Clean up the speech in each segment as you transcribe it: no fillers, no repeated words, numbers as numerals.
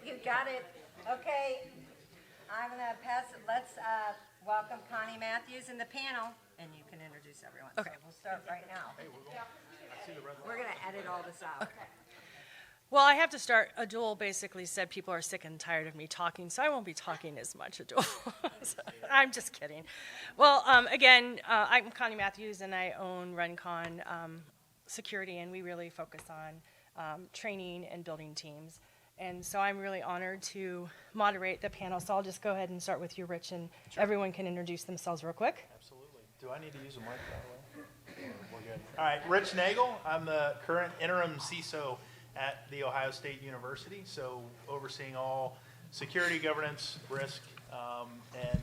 You got it. Okay, I'm going to pass it. Let's welcome Connie Matthews in the panel, and you can introduce everyone. Okay. So we'll start right now. Hey, we're going to edit all this out. Okay. Well, I have to start. Adul basically said people are sick and tired of me talking, so I won't be talking as much, Adul. So, I'm just kidding. Well, again, I'm Connie Matthews, and I own ReynCon Security, and we really focus on training and building teams. And so I'm really honored to moderate the panel. So I'll just go ahead and start with you, Rich, and everyone can introduce themselves real quick. Absolutely. Do I need to use a mic that way? We're good. All right, Rich Nagle. I'm the current interim CISO at The Ohio State University, so overseeing all security, governance, risk, and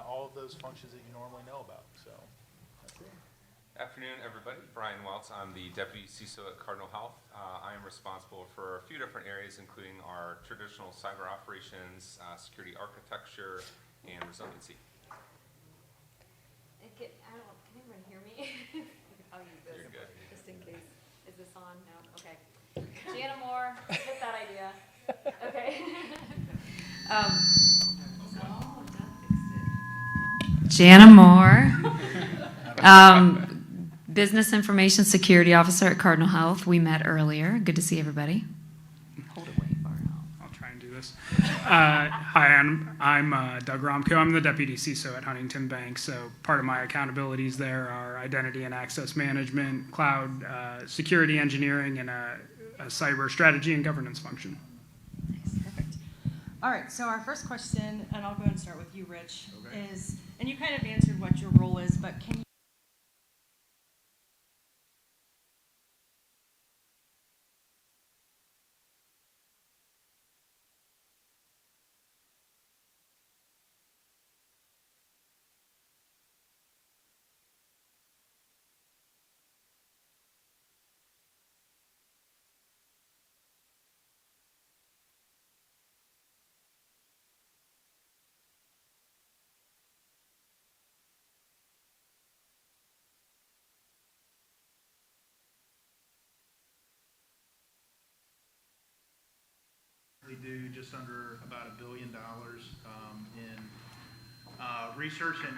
all of those functions that you normally know about. So that's it. Afternoon, everybody. Bryan Waeltz. I'm the Deputy CISO at Cardinal Health. I am responsible for a few different areas, including our traditional cyber operations, security architecture, and resiliency. Can anyone hear me? I'll use this. You're good. Just in case. Is this on? No? Okay. Jana Moore, get that idea. Okay. Jana Moore, Business Information Security Officer at Cardinal Health. We met earlier. Good to see everybody. Hold it way far out. I'll try and do this. Hi, I'm Doug Hromco. I'm the Deputy CISO at Huntington Bank. So part of my accountabilities there are identity and access management, cloud security engineering, and a cyber strategy and governance function. Nice, perfect. All right, so our first question, and I'll go ahead and start with you, Rich, is, and you kind of answered what your role is, but can you We do just under about $1 billion in research, and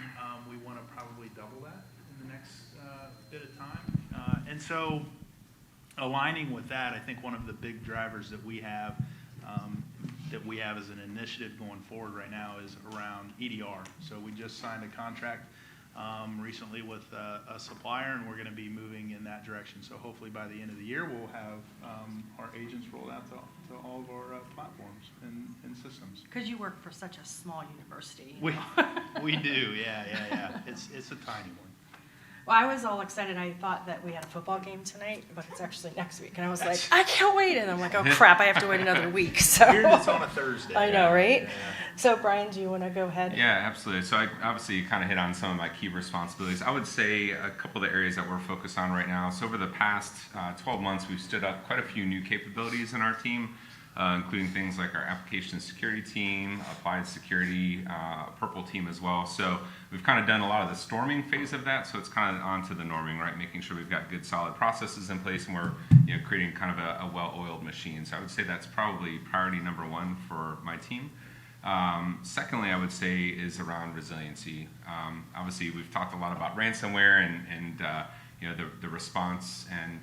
we want to probably double that in the next bit of time. And so, aligning with that, I think one of the big drivers that we have as an initiative going forward right now is around EDR. So we just signed a contract recently with a supplier, and we're going to be moving in that direction. So hopefully by the end of the year, we'll have our agents rolled out to all of our platforms and systems. because you work for such a small university. We do, yeah. It's a tiny one. Well, I was all excited. I thought that we had a football game tonight, but it's actually next week. And I was like, I can't wait. And I'm like, oh, crap, I have to wait another week. So Here it's on a Thursday. I know, right? Yeah. So, Bryan, do you want to go ahead? Yeah, absolutely. So I obviously kind of hit on some of my key responsibilities. I would say a couple of the areas that we're focused on right now. So over the past 12 months, we've stood up quite a few new capabilities in our team, including things like our application security team, applied security, purple team as well. So we've kind of done a lot of the storming phase of that. So it's kind of on to the norming, right? Making sure we've got good solid processes in place, and we're creating kind of a well-oiled machine. So I would say that's probably priority number one for my team. Secondly, I would say is around resiliency. Obviously, we've talked a lot about ransomware and the response and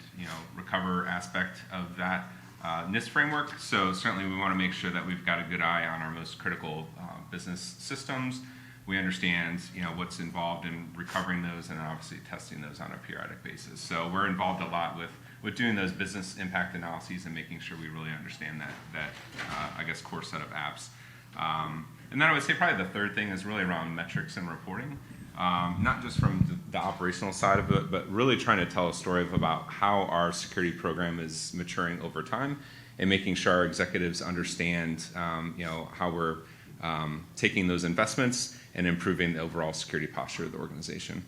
recover aspect of that NIST framework. So certainly, we want to make sure that we've got a good eye on our most critical business systems. We understand what's involved in recovering those, and obviously testing those on a periodic basis. So we're involved a lot with doing those business impact analyses and making sure we really understand that I guess core set of apps. And then I would say probably the third thing is really around metrics and reporting, not just from the operational side of it, but really trying to tell a story about how our security program is maturing over time, and making sure our executives understand how we're taking those investments and improving the overall security posture of the organization.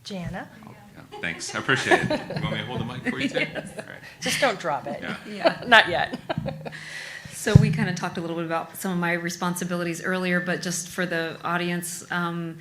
Jana? Yeah, thanks, I appreciate it. You want me to hold the mic for you too? Yes. All right. Just don't drop it. Yeah. Not yet. So we kind of talked a little bit about some of my responsibilities earlier, but just for the audience, from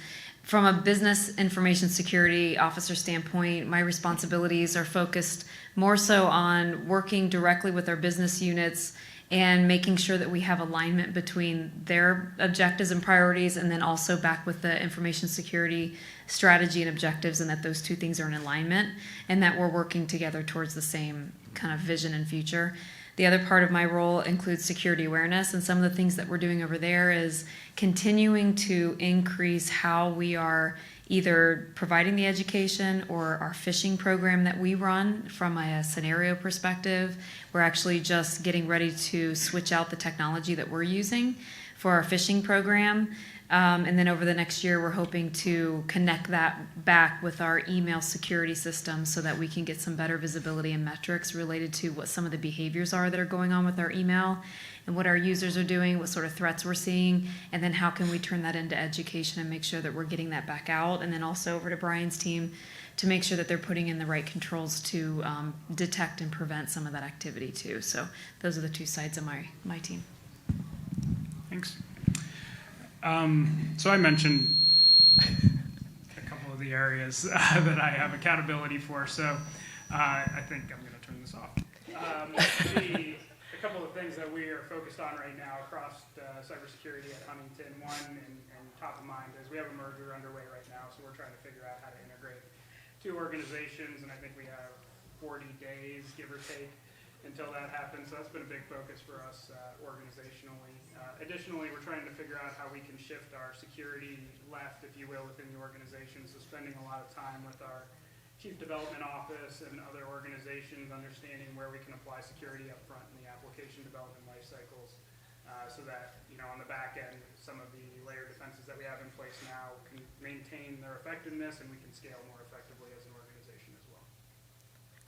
a business information security officer standpoint, my responsibilities are focused more so on working directly with our business units and making sure that we have alignment between their objectives and priorities, and then also back with the information security strategy and objectives, and that those two things are in alignment, and that we're working together towards the same kind of vision and future. The other part of my role includes security awareness, and some of the things that we're doing over there is continuing to increase how we are either providing the education or our phishing program that we run from a scenario perspective. We're actually just getting ready to switch out the technology that we're using for our phishing program. And then over the next year, we're hoping to connect that back with our email security system so that we can get some better visibility and metrics related to what some of the behaviors are that are going on with our email and what our users are doing, what sort of threats we're seeing, and then how can we turn that into education and make sure that we're getting that back out. And then also over to Bryan's team to make sure that they're putting in the right controls to detect and prevent some of that activity too. So those are the two sides of my team. Thanks. So I mentioned a couple of the areas that I have accountability for. So I think I'm going to turn this off. A couple of things that we are focused on right now across cybersecurity at Huntington. One and top of mind is we have a merger underway right now, so we're trying to figure out how to integrate two organizations, and I think we have 40 days, give or take, until that happens. So that's been a big focus for us organizationally. Additionally, we're trying to figure out how we can shift our security left, if you will, within the organization. So spending a lot of time with our Chief Development Office and other organizations, understanding where we can apply security up front in the application development life cycles, so that, you know, on the back end, some of the layer defenses that we have in place now can maintain their effectiveness, and we can scale more effectively as an organization as well.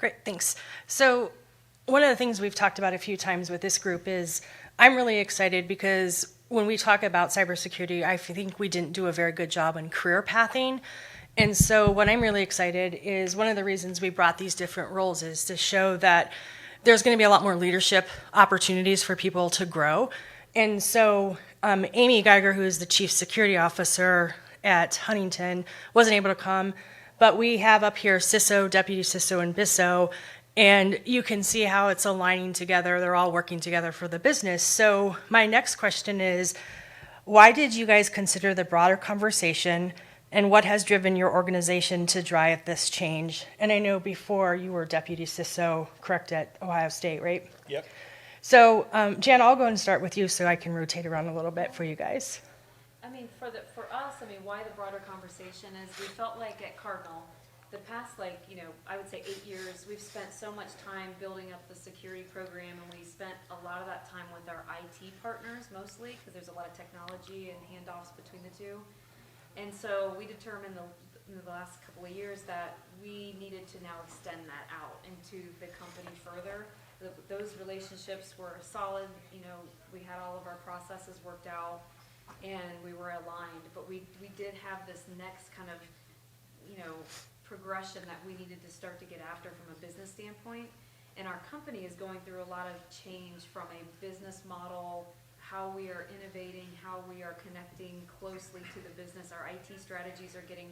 Great, thanks. So one of the things we've talked about a few times with this group is I'm really excited because when we talk about cybersecurity, I think we didn't do a very good job on career pathing. And so what I'm really excited is one of the reasons we brought these different roles is to show that there's going to be a lot more leadership opportunities for people to grow. And so Amy Geiger, who is the Chief Security Officer at Huntington, wasn't able to come, but we have up here CISO, Deputy CISO, and BISO, and you can see how it's aligning together. They're all working together for the business. So my next question is, why did you guys consider the broader conversation, and what has driven your organization to drive this change? And I know before you were Deputy CISO, correct, at Ohio State, right? Yep. So, Jana, I'll go and start with you so I can rotate around a little bit for you guys. I mean, for us, why the broader conversation is we felt like at Cardinal, the past, I would say 8 years, we've spent so much time building up the security program, and we spent a lot of that time with our IT partners mostly, because there's a lot of technology and handoffs between the two. And so we determined in the last couple of years that we needed to now extend that out into the company further. Those relationships were solid, we had all of our processes worked out, and we were aligned, but we did have this next kind of, progression that we needed to start to get after from a business standpoint. And our company is going through a lot of change from a business model, how we are innovating, how we are connecting closely to the business. Our IT strategies are getting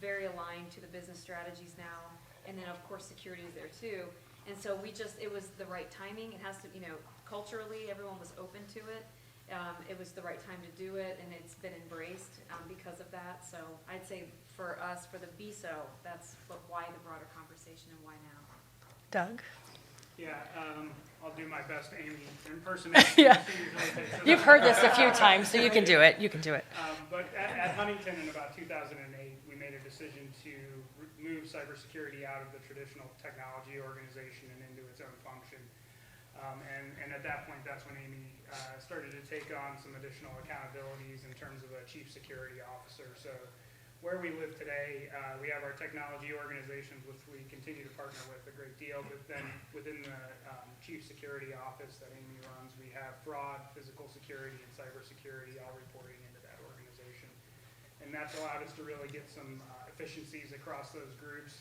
very aligned to the business strategies now. And then of course security is there too. And so it was the right timing. It has to, culturally everyone was open to it. It was the right time to do it, and it's been embraced because of that. So I'd say for us, for the BISO, that's why the broader conversation and why now. Doug? Yeah, I'll do my best Amy impersonation. Yeah. You've heard this a few times, so you can do it. You can do it. But at Huntington in about 2008, we made a decision to move cybersecurity out of the traditional technology organization and into its own function. And at that point, that's when Amy started to take on some additional accountabilities in terms of a chief security officer. So where we live today, we have our technology organizations, which we continue to partner with a great deal, but then within the chief security office that Amy runs, we have fraud, physical security, and cybersecurity all reporting into that organization. And that's allowed us to really get some efficiencies across those groups.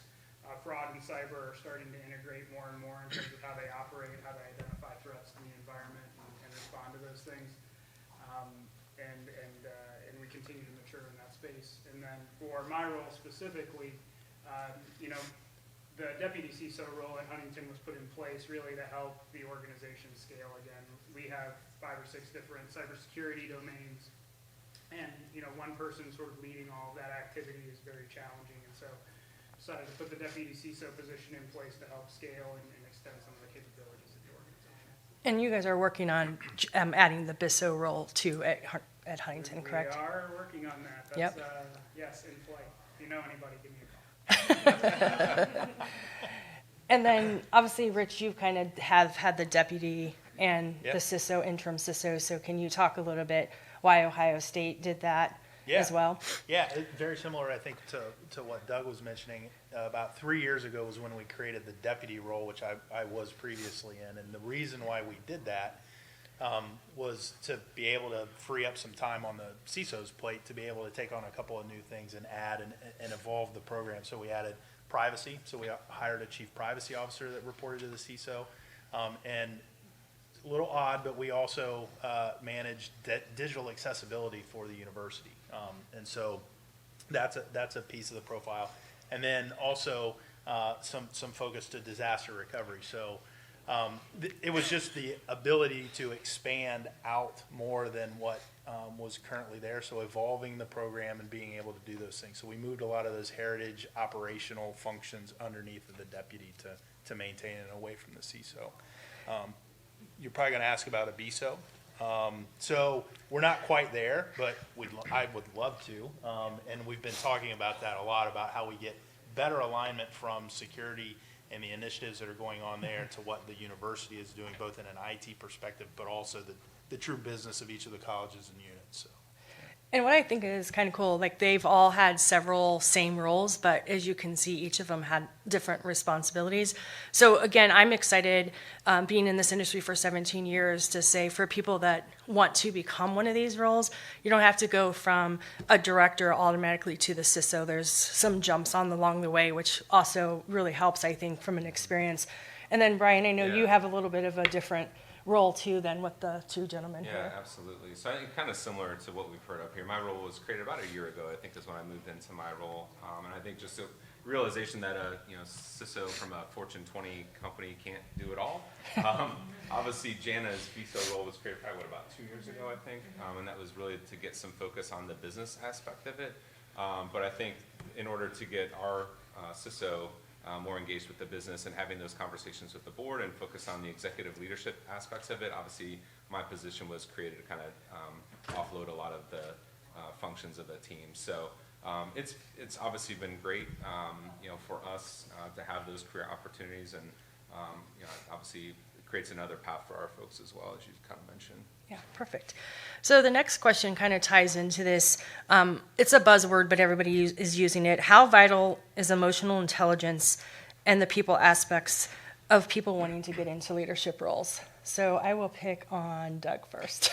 Fraud and cyber are starting to integrate more and more in terms of how they operate, how they identify threats in the environment, and respond to those things. And we continue to mature in that space. And then for my role specifically, the deputy CISO role at Huntington was put in place really to help the organization scale again. We have 5 or 6 different cybersecurity domains, and one person sort of leading all of that activity is very challenging, and so decided to put the deputy CISO position in place to help scale and extend some of the capabilities of the organization. And you guys are working on adding the BISO role too at Huntington, correct? We are working on that. That's, Yep. Yes, in flight. If you know anybody, give me a call. And then, obviously, Rich, you kind of have had the deputy and Yep. the CISO, interim CISO, so can you talk a little bit why Ohio State did that as well? Yeah, very similar, I think, to what Doug was mentioning. About 3 years ago was when we created the deputy role, which I was previously in. And the reason why we did that was to be able to free up some time on the CISO's plate to be able to take on a couple of new things and add and evolve the program. So we added privacy. So we hired a chief privacy officer that reported to the CISO. And a little odd, but we also manage digital accessibility for the university. And so that's a piece of the profile. And then also some focus to disaster recovery. So it was just the ability to expand out more than what was currently there. So evolving the program and being able to do those things. So we moved a lot of those heritage operational functions underneath of the deputy to maintain it away from the CISO. You're probably going to ask about a BISO. So we're not quite there, but I would love to. And we've been talking about that a lot, about how we get better alignment from security and the initiatives that are going on there to what the university is doing, both in an IT perspective, but also the true business of each of the colleges and units. So. And what I think is kind of cool, like they've all had several same roles, but as you can see, each of them had different responsibilities. So again, I'm excited being in this industry for 17 years to say for people that want to become one of these roles, you don't have to go from a director automatically to the CISO. There's some jumps along the way, which also really helps, I think, from an experience. And then Bryan, I know you have a little bit of a different role too than with the two gentlemen here. Yeah, absolutely. So I think kind of similar to what we've heard up here. My role was created about a year ago, I think, is when I moved into my role. And I think just a realization that a CISO from a Fortune 20 company can't do it all. Obviously, Jana's BISO role was created probably, about 2 years ago, I think. And that was really to get some focus on the business aspect of it. But I think in order to get our CISO more engaged with the business and having those conversations with the board and focus on the executive leadership aspects of it. Obviously, my position was created to kind of offload a lot of the functions of the team. So it's obviously been great, for us to have those career opportunities, and obviously it creates another path for our folks as well, as you kind of mentioned. Yeah, perfect. So the next question kind of ties into this. It's a buzzword, but everybody is using it. How vital is emotional intelligence and the people aspects of people wanting to get into leadership roles? So I will pick on Doug first.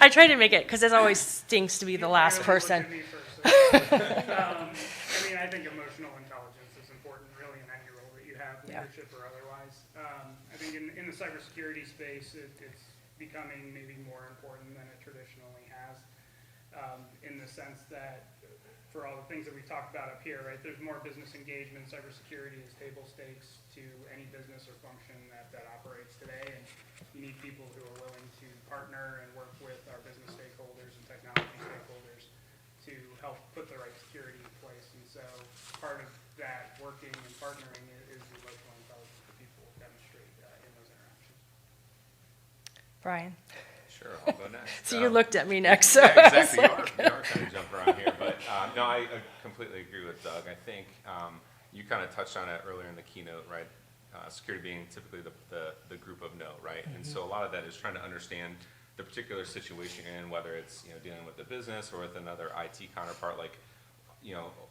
I try to make it, because it always stinks to be the last person. I think emotional intelligence is important really in any role that you have, leadership or otherwise. I think in the cybersecurity space, it's becoming maybe more important than it traditionally has, in the sense that for all the things that we talked about up here, right, there's more business engagement. Cybersecurity is table stakes to any business or function that operates today, and you need people who are willing to partner and work with our business stakeholders and technology stakeholders to help put the right security in place. And so part of that working and partnering is the emotional intelligence that people demonstrate in those interactions. Bryan. Sure, I'll go next. So you looked at me next. So Yeah, exactly. You are kind of jumping around here. But no, I completely agree with Doug. I think you kind of touched on it earlier in the keynote, right? Security being typically the group of no, right? Mm-hmm. And so a lot of that is trying to understand the particular situation you're in, whether it's dealing with the business or with another IT counterpart. Like,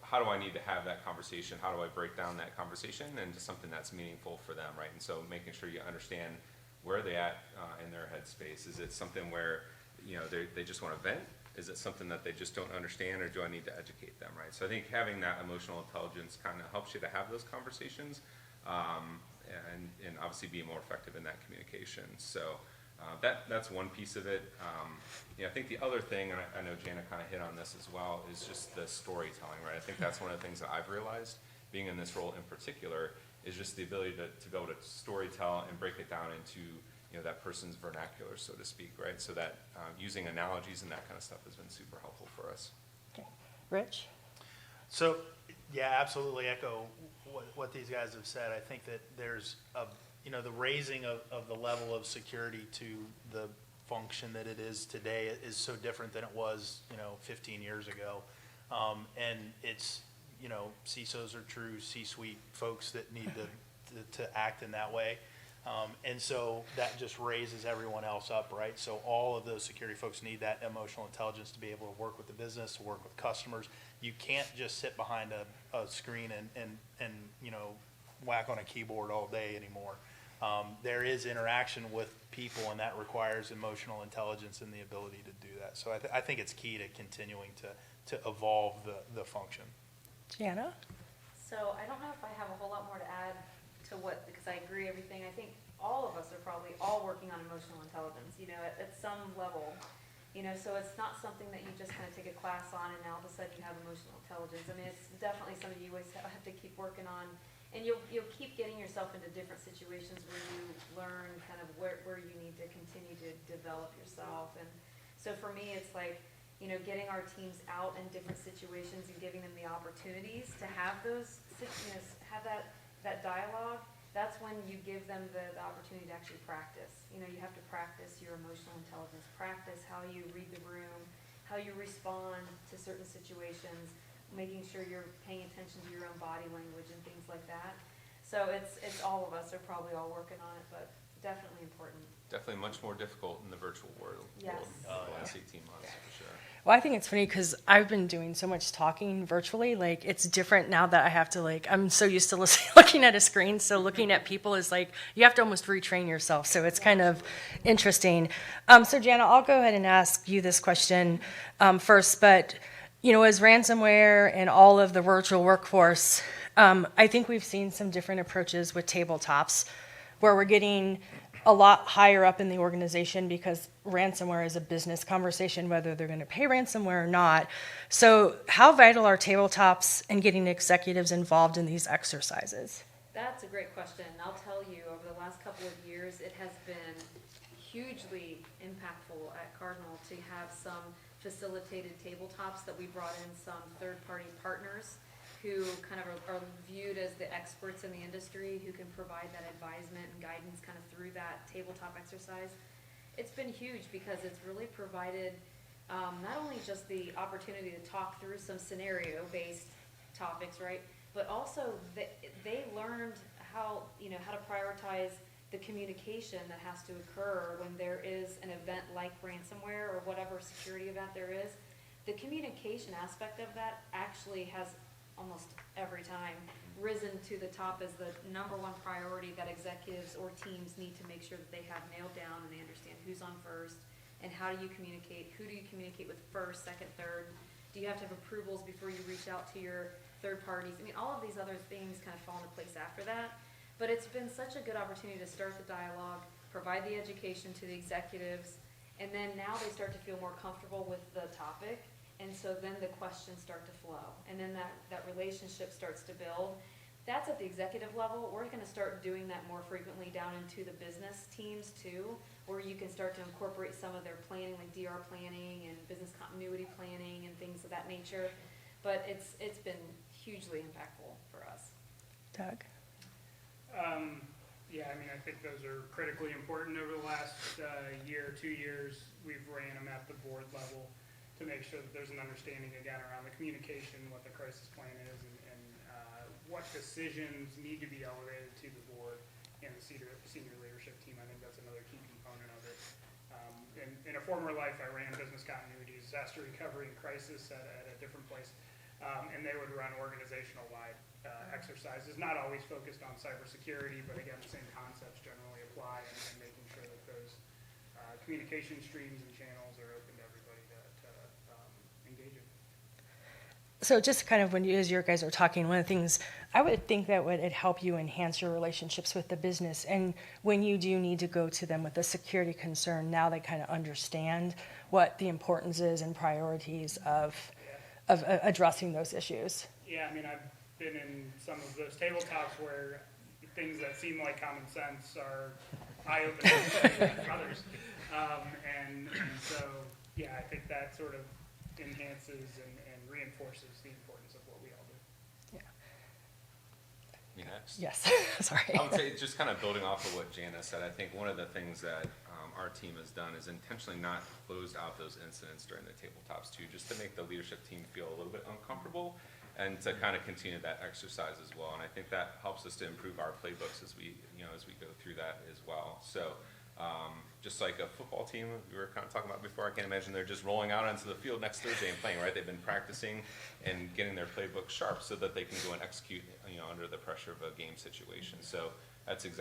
how do I need to have that conversation? How do I break down that conversation into something that's meaningful for them, right? And so making sure you understand where are they at in their headspace. Is it something where they just want to vent? Is it something that they just don't understand, or do I need to educate them, right? So I think having that emotional intelligence kind of helps you to have those conversations, and obviously be more effective in that communication. So that's one piece of it. I think the other thing, and I know Jana kind of hit on this as well, is just the storytelling, right? I think that's one of the things that I've realized being in this role in particular, is just the ability to be able to storytell and break it down into that person's vernacular, so to speak, right? So that using analogies and that kind of stuff has been super helpful for us. Okay. Rich? So, yeah, absolutely echo what these guys have said. I think that there's the raising of the level of security to the function that it is today is so different than it was 15 years ago, and it's CISOs are true C-suite folks that need to act in that way. And so that just raises everyone else up, right? So all of those security folks need that emotional intelligence to be able to work with the business, to work with customers. You can't just sit behind a screen and whack on a keyboard all day anymore. There is interaction with people, and that requires emotional intelligence and the ability to do that. So I think it's key to continuing to evolve the function. Jana? So I don't know if I have a whole lot more to add to because I agree everything. I think all of us are probably all working on emotional intelligence, at some level. So it's not something that you just kind of take a class on and now all of a sudden you have emotional intelligence. I mean, it's definitely something you always have to keep working on. And you'll keep getting yourself into different situations where you learn kind of where you need to continue to develop yourself. And so for me, it's like, getting our teams out in different situations and giving them the opportunities to have those, have that dialogue. That's when you give them the opportunity to actually practice. You have to practice your emotional intelligence, practice how you read the room, how you respond to certain situations, making sure you're paying attention to your own body language and things like that. So it's all of us are probably all working on it, but definitely important. Definitely much more difficult in the virtual world Yes. the last 18 months, for sure. Well, I think it's funny because I've been doing so much talking virtually. Like, it's different now that I have to, I'm so used to looking at a screen. So looking at people is like, you have to almost retrain yourself. So it's kind of interesting. So Jana, I'll go ahead and ask you this question first. But, as ransomware and all of the virtual workforce, I think we've seen some different approaches with tabletops where we're getting a lot higher up in the organization because ransomware is a business conversation, whether they're going to pay ransomware or not. So how vital are tabletops and getting executives involved in these exercises? That's a great question. I'll tell you, over the last couple of years, it has been hugely impactful at Cardinal to have some facilitated tabletops that we brought in some third-party partners who kind of are viewed as the experts in the industry who can provide that advisement and guidance kind of through that tabletop exercise. It's been huge because it's really provided not only just the opportunity to talk through some scenario-based topics, right, but also they learned how to prioritize the communication that has to occur when there is an event like ransomware or whatever security event there is. The communication aspect of that actually has almost every time risen to the top as the number one priority that executives or teams need to make sure that they have nailed down and they understand who's on first and how do you communicate, who do you communicate with first, second, third, do you have to have approvals before you reach out to your third parties. I mean, all of these other things kind of fall into place after that, but it's been such a good opportunity to start the dialogue, provide the education to the executives, and then now they start to feel more comfortable with the topic. And so then the questions start to flow, and then that relationship starts to build. That's at the executive level. We're going to start doing that more frequently down into the business teams too, where you can start to incorporate some of their planning, like DR planning and business continuity planning and things of that nature. But it's been hugely impactful for us. Doug? Yeah, I mean, I think those are critically important. Over the last year, 2 years, we've ran them at the board level to make sure that there's an understanding, again, around the communication, what the crisis plan is, and what decisions need to be elevated to the board and the senior leadership team. I think that's another key component of it. In a former life, I ran business continuity, disaster recovery, and crisis at a different place, and they would run organizational-wide exercises, not always focused on cybersecurity, but again, the same concepts generally apply, and making sure that those communication streams and channels are open to everybody to engage in. So just kind of as you guys are talking, one of the things I would think that would help you enhance your relationships with the business, and when you do need to go to them with a security concern, now they kind of understand what the importance is and priorities of addressing those issues. Yeah, I mean, been in some of those tabletops where things that seem like common sense are eye-opening for others. And so, yeah, I think that sort of enhances and reinforces the importance of what we all do. Me next? Yes, sorry. I would say just kind of building off of what Jana said, I think one of the things that our team has done is intentionally not closed out those incidents during the tabletops too, just to make the leadership team feel a little bit uncomfortable and to kind of continue that exercise as well. And I think that helps us to improve our playbooks as we go through that as well. So just like a football team we were kind of talking about before, I can't imagine they're just rolling out onto the field next Thursday and playing, right? They've been practicing and getting their playbook sharp so that they can go and execute, under the pressure of a game situation. So that's exactly